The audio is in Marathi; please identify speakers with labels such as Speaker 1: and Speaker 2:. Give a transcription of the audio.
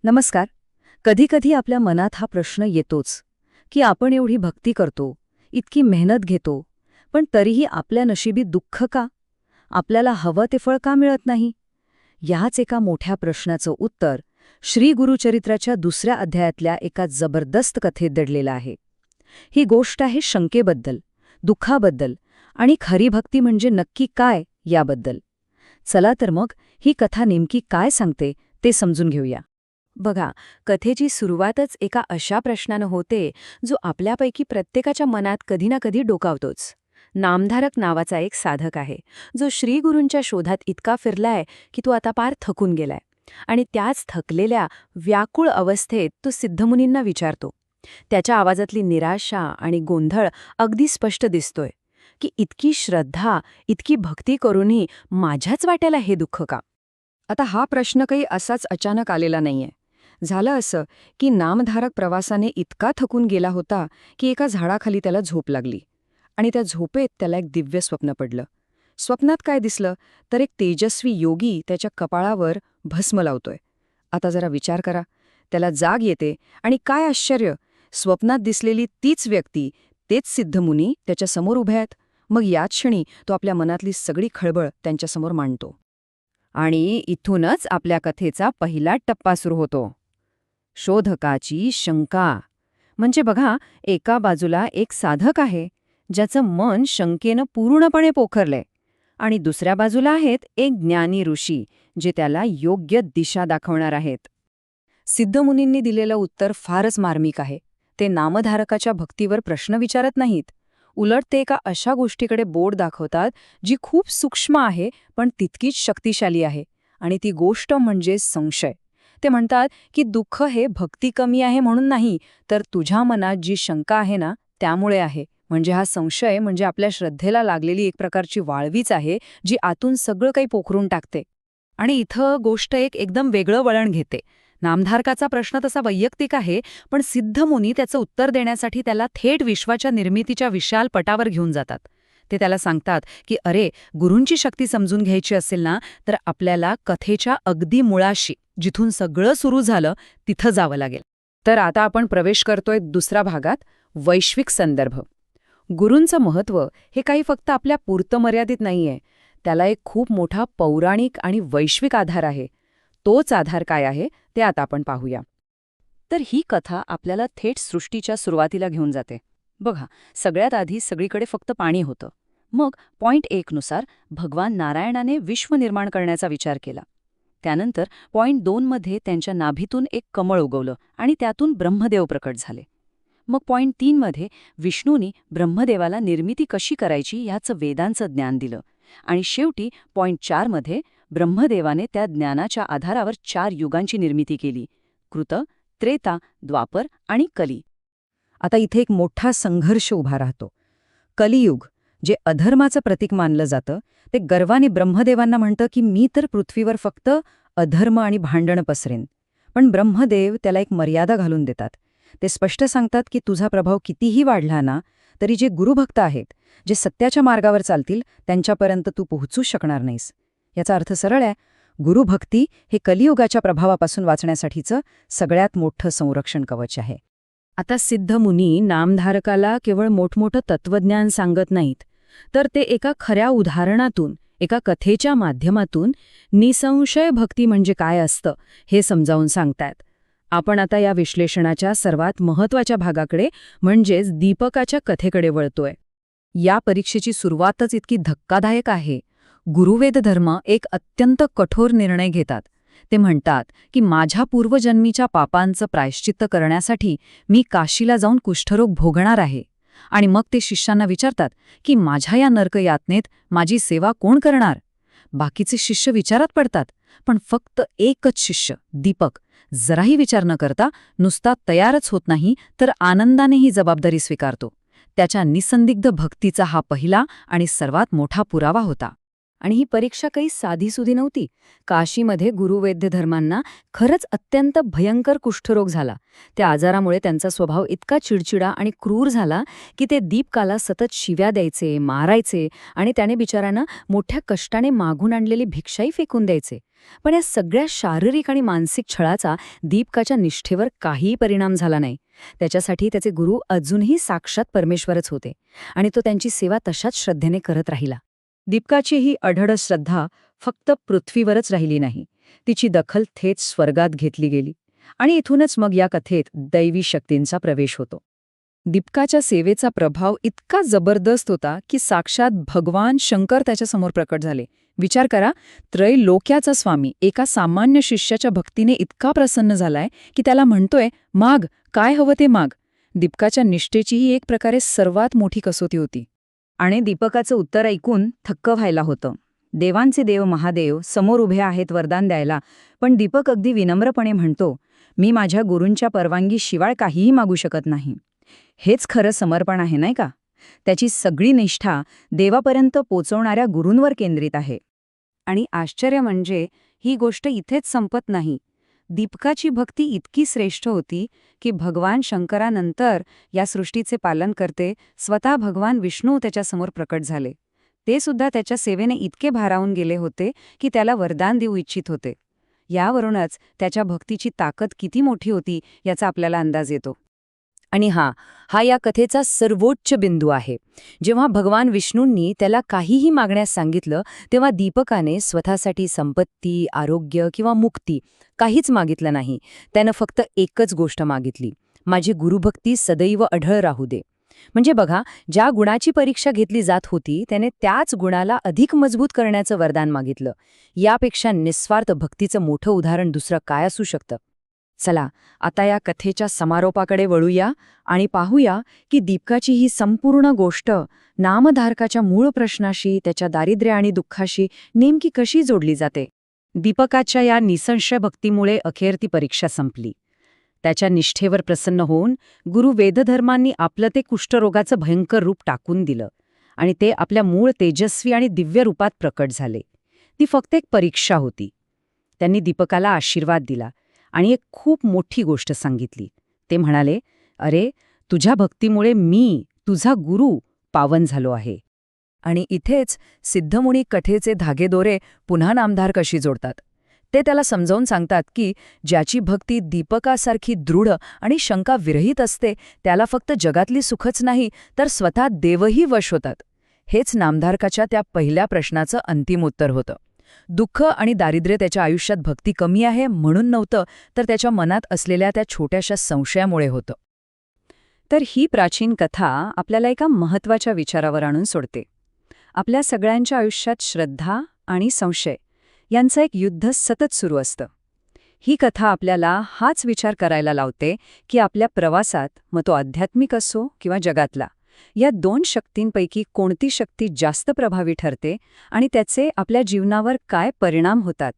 Speaker 1: नमस्कार. कधीकधी आपल्या मनात हा प्रश्न येतोच की आपण एवढी भक्ती करतो, इतकी मेहनत घेतो, पण तरीही आपल्या नशिबी दुःख का? आपल्याला हवं ते फळ का मिळत नाही? याच एका मोठ्या प्रश्नाचं उत्तर श्री गुरुचरित्राच्या दुसऱ्या अध्यायातल्या एका जबरदस्त कथेत दडलेलं आहे. ही गोष्ट आहे शंकेबद्दल, दुःखाबद्दल आणि खरी भक्ती म्हणजे नक्की काय याबद्दल. चला तर मग ही कथा नेमकी काय सांगते ते समजून घेऊया. बघा, कथेची सुरुवातच एका अशा प्रश्नानं होते जो आपल्यापैकी प्रत्येकाच्या मनात कधी ना कधी डोकावतोच. नामधारक नावाचा एक साधक आहे जो श्रीगुरूंच्या शोधात इतका फिरलाय की तो आता पार थकून गेलाय. आणि त्याच थकलेल्या व्याकुळ अवस्थेत तो सिद्धमुनींना विचारतो. त्याच्या आवाजातली निराशा आणि गोंधळ अगदी स्पष्ट दिसतोय की इतकी श्रद्धा, इतकी भक्ती करूनही माझ्याच वाट्याला हे दुःख का? आता हा प्रश्न काही असाच अचानक आलेला नाहीये. झालं असं की नामधारक प्रवासाने इतका थकून गेला होता की एका झाडाखाली त्याला झोप लागली. आणि त्या झोपेत त्याला एक दिव्य स्वप्न पडलं. स्वप्नात काय दिसलं तर एक तेजस्वी योगी त्याच्या कपाळावर भस्म लावतोय. आता जरा विचार करा, त्याला जाग येते आणि काय आश्चर्य, स्वप्नात दिसलेली तीच व्यक्ती, तेच सिद्धमुनी त्याच्यासमोर उभे आहेत. मग याच क्षणी तो आपल्या मनातली सगळी खळबळ त्यांच्यासमोर मांडतो. आणि इथूनच आपल्या कथेचा पहिला टप्पा सुरू होतो. शोधकाची शंका. म्हणजे बघा, एका बाजूला एक साधक आहे ज्याचं मन शंकेनं पूर्णपणे पोखरलंय, आणि दुसऱ्या बाजूला आहेत एक ज्ञानी ऋषी जे त्याला योग्य दिशा दाखवणार आहेत. सिद्धमुनींनी दिलेलं उत्तर फारच मार्मिक आहे. ते नामधारकाच्या भक्तीवर प्रश्न विचारत नाहीत. उलट ते एका अशा गोष्टीकडे बोट दाखवतात जी खूप सूक्ष्म आहे पण तितकीच शक्तिशाली आहे. आणि ती गोष्ट म्हणजे संशय. ते म्हणतात की दुःख हे भक्ती कमी आहे म्हणून नाही, तर तुझ्या मनात जी शंका आहे ना त्यामुळे आहे. म्हणजे हा संशय म्हणजे आपल्या श्रद्धेला लागलेली एक प्रकारची वाळवीच आहे जी आतून सगळं काही पोखरून टाकते. आणि इथं गोष्ट एक एकदम वेगळं वळण घेते. नामधारकाचा प्रश्न तसा वैयक्तिक आहे, पण सिद्धमुनी त्याचं उत्तर देण्यासाठी त्याला थेट विश्वाच्या निर्मितीच्या विशाल पटावर घेऊन जातात. ते त्याला सांगतात की अरे, गुरूंची शक्ती समजून घ्यायची असेल ना तर आपल्याला कथेच्या अगदी मुळाशी, जिथून सगळं सुरू झालं तिथं जावं लागेल. तर आता आपण प्रवेश करतोय दुसऱ्या भागात, वैश्विक संदर्भ. गुरूंचं महत्त्व हे काही फक्त आपल्या पुरतं मर्यादित नाहीये. त्याला एक खूप मोठा पौराणिक आणि वैश्विक आधार आहे. तोच आधार काय आहे ते आता आपण पाहूया. तर ही कथा आपल्याला थेट सृष्टीच्या सुरुवातीला घेऊन जाते. बघा, सगळ्यात आधी सगळीकडे फक्त पाणी होतं. मग पॉइंट 1 नुसार भगवान नारायणाने विश्व निर्माण करण्याचा विचार केला. त्यानंतर पॉइंट 2 मध्ये त्यांच्या नाभीतून एक कमळ उगवलं आणि त्यातून ब्रह्मदेव प्रकट झाले. मग पॉइंट 3 मध्ये विष्णूंनी ब्रह्मदेवाला निर्मिती कशी करायची याचं वेदांचं ज्ञान दिलं. आणि शेवटी पॉइंट 4 मध्ये ब्रह्मदेवाने त्या ज्ञानाच्या आधारावर 4 युगांची निर्मिती केली: कृत, त्रेता, द्वापर आणि कली. आता इथे एक मोठा संघर्ष उभा राहतो. कलियुग, जे अधर्माचं प्रतीक मानलं जातं, ते गर्वाने ब्रह्मदेवांना म्हणतं की मी तर पृथ्वीवर फक्त अधर्म आणि भांडणं पसरेन. पण ब्रह्मदेव त्याला एक मर्यादा घालून देतात. ते स्पष्ट सांगतात की तुझा प्रभाव कितीही वाढला ना तरी जे गुरुभक्त आहेत, जे सत्याच्या मार्गावर चालतील, त्यांच्यापर्यंत तू पोहोचू शकणार नाहीस. याचा अर्थ सरळ आहे, गुरुभक्ती हे कलियुगाच्या प्रभावापासून वाचण्यासाठीचं सगळ्यात मोठं संरक्षण कवच आहे. आता सिद्धमुनी नामधारकाला केवळ मोठमोठं तत्वज्ञान सांगत नाहीत, तर ते एका खऱ्या उदाहरणातून, एका कथेच्या माध्यमातून निसंशय भक्ती म्हणजे काय असतं हे समजावून सांगतात. आपण आता या विश्लेषणाच्या सर्वात महत्त्वाच्या भागाकडे, म्हणजेच दीपकाच्या कथेकडे वळतोय. या परीक्षेची सुरुवातच इतकी धक्कादायक आहे. गुरुवेद धर्म एक अत्यंत कठोर निर्णय घेतात. ते म्हणतात की माझ्या पूर्वजन्मीच्या पापांचं प्रायश्चित्त करण्यासाठी मी काशीला जाऊन कुष्ठरोग भोगणार आहे. आणि मग ते शिष्यांना विचारतात की माझ्या या नरकयातनेत माझी सेवा कोण करणार? बाकीचे शिष्य विचारात पडतात, पण फक्त एकच शिष्य, दीपक, जराही विचार न करता नुसता तयारच होत नाही, तर आनंदाने ही जबाबदारी स्वीकारतो. त्याच्या निसंदिग्ध भक्तीचा हा पहिला आणि सर्वात मोठा पुरावा होता. आणि ही परीक्षा काही साधीसुधी नव्हती. काशीमध्ये गुरुवैद्य धर्मांना खरंच अत्यंत भयंकर कुष्ठरोग झाला. त्या आजारामुळे त्यांचा स्वभाव इतका चिडचिडा आणि क्रूर झाला की ते दीपकाला सतत शिव्या द्यायचे, मारायचे आणि त्याने बिचाऱ्यांना मोठ्या कष्टाने मागून आणलेली भिक्षाही फेकून द्यायचे. पण या सगळ्या शारीरिक आणि मानसिक छळाचा दीपकाच्या निष्ठेवर काहीही परिणाम झाला नाही. त्याच्यासाठी त्याचे गुरु अजूनही साक्षात परमेश्वरच होते आणि तो त्यांची सेवा तशाच श्रद्धेने करत राहिला. दीपकाची ही अढळ श्रद्धा फक्त पृथ्वीवरच राहिली नाही, तिची दखल थेट स्वर्गात घेतली गेली. आणि इथूनच मग या कथेत दैवी शक्तींचा प्रवेश होतो. दीपकाच्या सेवेचा प्रभाव इतका जबरदस्त होता की साक्षात भगवान शंकर त्याच्यासमोर प्रकट झाले. विचार करा, त्रैलोक्याचा स्वामी एका सामान्य शिष्याच्या भक्तीने इतका प्रसन्न झालाय की त्याला म्हणतोय, माग, काय हवं ते माग. दीपकाच्या निष्ठेची ही एक प्रकारे सर्वात मोठी कसोटी होती. आणि दीपकाचं उत्तर ऐकून थक्क व्हायला होतं. देवांचे देव महादेव समोर उभे आहेत वरदान द्यायला, पण दीपक अगदी विनम्रपणे म्हणतो, मी माझ्या गुरूंच्या परवानगीशिवाय काहीही मागू शकत नाही. हेच खरं समर्पण आहे, नाही का? त्याची सगळी निष्ठा देवापर्यंत पोचवणाऱ्या गुरूंवर केंद्रित आहे. आणि आश्चर्य म्हणजे ही गोष्ट इथेच संपत नाही. दीपकाची भक्ती इतकी श्रेष्ठ होती की भगवान शंकरानंतर या सृष्टीचे पालन करते स्वतः भगवान विष्णू त्याच्यासमोर प्रकट झाले. ते सुद्धा त्याच्या सेवेने इतके भारावून गेले होते की त्याला वरदान देऊ इच्छित होते. यावरूनच त्याच्या भक्तीची ताकद किती मोठी होती याचा आपल्याला अंदाज येतो. आणि हा या कथेचा सर्वोच्च बिंदू आहे. जेव्हा भगवान विष्णूंनी त्याला काहीही मागण्यास सांगितलं तेव्हा दीपकाने स्वतःसाठी संपत्ती, आरोग्य किंवा मुक्ती काहीच मागितलं नाही. त्यानं फक्त एकच गोष्ट मागितली, माझी गुरुभक्ती सदैव अढळ राहू दे. म्हणजे बघा, ज्या गुणाची परीक्षा घेतली जात होती त्याने त्याच गुणाला अधिक मजबूत करण्याचं वरदान मागितलं. यापेक्षा निस्वार्थ भक्तीचं मोठं उदाहरण दुसरं काय असू शकतं? चला आता या कथेच्या समारोपाकडे वळूया आणि पाहूया की दीपकाची ही संपूर्ण गोष्ट नामधारकाच्या मूळ प्रश्नाशी, त्याच्या दारिद्र्य आणि दुःखाशी नेमकी कशी जोडली जाते. दीपकाच्या या निसंशय भक्तीमुळे अखेर ती परीक्षा संपली. त्याच्या निष्ठेवर प्रसन्न होऊन गुरु वेदधर्मांनी आपलं ते कुष्ठरोगाचं भयंकर रूप टाकून दिलं आणि ते आपल्या मूळ तेजस्वी आणि दिव्य रूपात प्रकट झाले. ती फक्त एक परीक्षा होती. त्यांनी दीपकाला आशीर्वाद दिला आणि एक खूप मोठी गोष्ट सांगितली. ते म्हणाले, अरे, तुझ्या भक्तीमुळे मी, तुझा गुरु, पावन झालो आहे. आणि इथेच सिद्धमुनी कथेचे धागेदोरे पुन्हा नामधार कशी जोडतात. ते त्याला समजावून सांगतात की ज्याची भक्ती दीपकासारखी दृढ आणि शंकाविरहित असते त्याला फक्त जगातली सुखच नाही तर स्वतः देवही वश होतात. हेच नामधारकाच्या त्या पहिल्या प्रश्नाचं अंतिम उत्तर होतं. दुःख आणि दारिद्र्य त्याच्या आयुष्यात भक्ती कमी आहे म्हणून नव्हतं, तर त्याच्या मनात असलेल्या त्या छोट्याशा संशयामुळे होतं. तर ही प्राचीन कथा आपल्याला एका महत्त्वाच्या विचारावर आणून सोडते. आपल्या सगळ्यांच्या आयुष्यात श्रद्धा आणि संशय यांचं एक युद्ध सतत सुरू असतं. ही कथा आपल्याला हाच विचार करायला लावते की आपल्या प्रवासात, मग तो आध्यात्मिक असो किंवा जगातला, या दोन शक्तींपैकी कोणती शक्ती जास्त प्रभावी ठरते आणि त्याचे आपल्या जीवनावर काय परिणाम होतात.